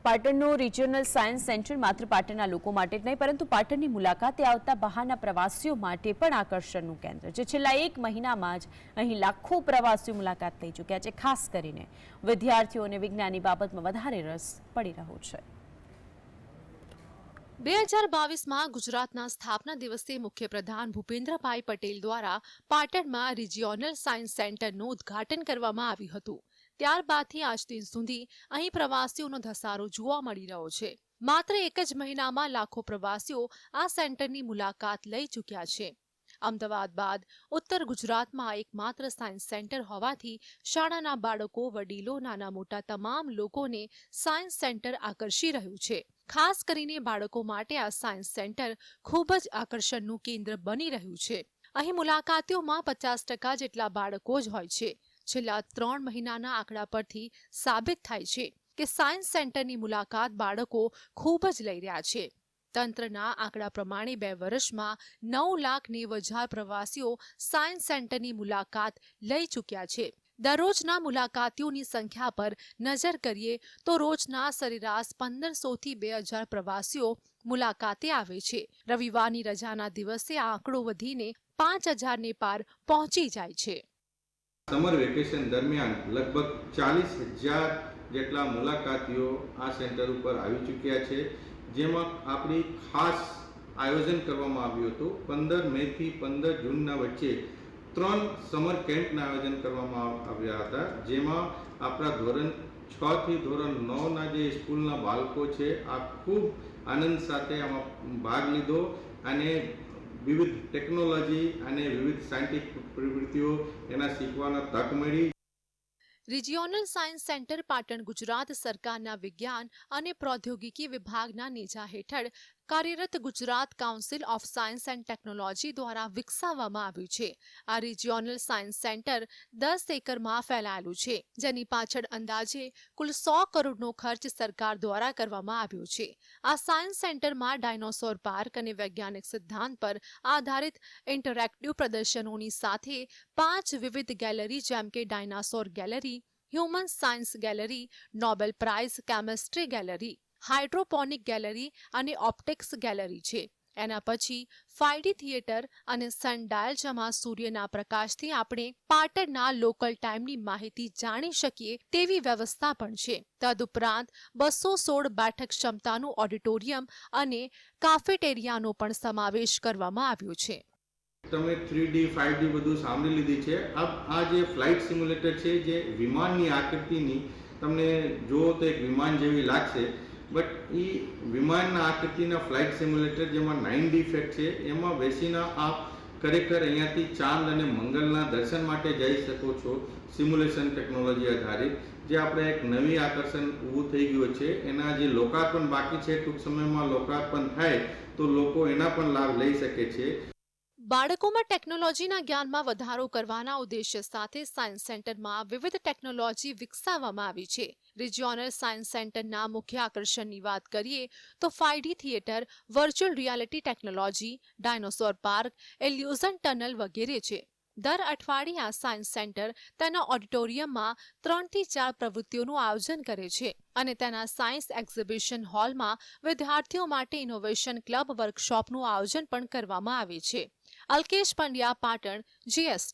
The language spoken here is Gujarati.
પાટણનું રિજિયોનલ સાયન્સ સેન્ટર માત્ર પાટણના લોકો માટે જ નહીં પરંતુ પાટણની મુલાકાતે આવતા બહારના પ્રવાસીઓ માટે પણ આકર્ષણનું કેન્દ્ર છે। છેલ્લા એક મહિનામાં જ અહીં લાખો પ્રવાસીઓ મુલાકાત લઈ ચૂક્યા છે। ખાસ કરીને વિદ્યાર્થીઓને વિજ્ઞાનની બાબતમાં વધારે રસ પડી રહ્યો છે। 2022માં ગુજરાતના સ્થાપના દિવસે મુખ્યપ્રધાન ભૂપેન્દ્રભાઈ પટેલ દ્વારા પાટણમાં રિજિયોનલ સાયન્સ સેન્ટરનું ઉદ્ઘાટન કરવામાં આવ્યું હતું। ત્યારબાદથી આજ દિન સુધી અહીં પ્રવાસીઓનો ધસારો જોવા મળી રહ્યો છે। માત્ર એક જ મહિનામાં લાખો પ્રવાસીઓ આ સેન્ટરની મુલાકાત લઈ ચૂક્યા છે। અમદાવાદ બાદ ઉત્તર ગુજરાતમાં એકમાત્ર સાયન્સ સેન્ટર હોવાથી શાળાના બાળકો, વડીલો, નાના મોટા તમામ લોકોને સાયન્સ સેન્ટર આકર્ષી રહ્યું છે। ખાસ કરીને બાળકો માટે આ સાયન્સ સેન્ટર ખૂબ જ આકર્ષણનું કેન્દ્ર બની રહ્યું છે। અહીં મુલાકાતીઓમાં 50% જેટલા બાળકો જ હોય છે। છેલ્લા 3 મહિનાના આંકડા પરથી સાબિત થાય છે કે સાયન્સ સેન્ટરની મુલાકાત બાળકો ખૂબ જ લઈ રહ્યા છે। તંત્રના આંકડા પ્રમાણે 2 વર્ષમાં 9,90,000 પ્રવાસીઓ સાયન્સ સેન્ટરની મુલાકાત લઈ ચૂક્યા છે। દરરોજના મુલાકાતીઓની સંખ્યા પર નજર કરીએ તો રોજના સરેરાશ 1500 થી 2000 પ્રવાસીઓ મુલાકાતે આવે છે। રવિવારની રજાના દિવસે આ આંકડો વધીને 5000 ને પાર પહોંચી જાય છે। समर वेकेशन दरमियान लगभग 40,000 જેટલા મુલાકાતીઓ આ સેન્ટર ઉપર આવી ચૂક્યા છે। જેમાં આપણી ખાસ આયોજન કરવામાં આવ્યું હતું। 15 મે થી 15 જૂનના વચ્ચે 3 સમર કેમ્પના આયોજન કરવામાં આવ્યા હતા। જેમાં આપણા ધોરણ 6 થી ધોરણ 9 ના જે સ્કૂલના બાળકો છે આ ખૂબ આનંદ સાથે આમાં ભાગ લીધો અને વિવિધ ટેકનોલોજી અને વિવિધ સાયન્ટિફિક પ્રવૃત્તિઓ એના શીખવાના તક મળી। Regional science centre Patan Gujarat સરકારના વિજ્ઞાન અને પ્રૌદ્યોગિકી વિભાગના નેજા હેઠળ કાર્યરત Gujarat council of science and technology દ્વારા વિકસાવવામાં આવ્યું છે। આ રિજિયોનલ સાયન્સ સેન્ટર 10 એકરમાં ફેલાયેલું છે, જેની પાછળ અંદાજે કુલ 100 કરોડનો ખર્ચ સરકાર દ્વારા કરવામાં આવ્યો છે। આ સાયન્સ સેન્ટરમાં ડાયનોસોર પાર્ક અને વૈજ્ઞાનિક સિદ્ધાંત પર આધારિત ઇન્ટરેક્ટિવ પ્રદર્શનોની સાથે 5 વિવિધ ગેલેરી જેમ કે dinosaur gallery, human science gallery, Nobel price chemistry gallery, hydroponic gallery અને ઓપ્ટિક્સ ગેલેરી છે। એના પછી 5D થિયેટર અને સનડાયલ જેમાં સૂર્યના પ્રકાશથી આપણે પાટણના લોકલ ટાઈમની માહિતી જાણી શકીએ તેવી વ્યવસ્થા પણ છે। તદુપરાંત 216 બેઠક ક્ષમતાનું ઓડિટોરિયમ અને કાફેટેરિયાનો પણ સમાવેશ કરવામાં આવ્યો છે। તમે 3D 5D બધું સાંભળી લીધી છે। આ જે ફ્લાઇટ સિમ્યુલેટર છે જે વિમાનની આકૃતિની તમને જો તો એક વિમાન જેવી લાગશે, બટ એ વિમાનના આકૃતિના ફ્લાઇટ સિમ્યુલેટર જેમાં 9D ઇફેક્ટ છે એમાં બેસીને આપ ખરેખર અહીંયાથી ચાંદ અને મંગળના દર્શન માટે જઈ શકો છો। સિમ્યુલેશન ટેકનોલોજી આધારિત જે આપણે એક નવી આકર્ષણ ઊભું થઈ ગયું છે। એના જે લોકાર્પણ બાકી છે, ટૂંક સમયમાં લોકાર્પણ થાય તો લોકો એના પણ લાભ લઈ શકે છે। બાળકોમાં ટેકનોલોજીના જ્ઞાનમાં વધારો કરવાના ઉદ્દેશ્ય સાથે સાયન્સ સેન્ટરમાં વિવિધ ટેકનોલોજી વિકસાવવામાં આવી છે। રિજિયોનલ સાયન્સ સેન્ટરના મુખ્ય આકર્ષણની વાત કરીએ તો 5D theatre, virtual reality technology, dinosaur park, illusion tunnel વગેરે છે। દર અઠવાડિયે આ સાયન્સ સેન્ટર તેના ઓડિટોરિયમમાં 3 થી 4 પ્રવૃત્તિઓનું આયોજન કરે છે અને તેના સાયન્સ એક્ઝિબિશન હોલમાં વિદ્યાર્થીઓ માટે ઇનોવેશન ક્લબ વર્કશોપનું આયોજન પણ કરવામાં આવે છે। અલ્કેશ પંડ્યા, પાટણ, GS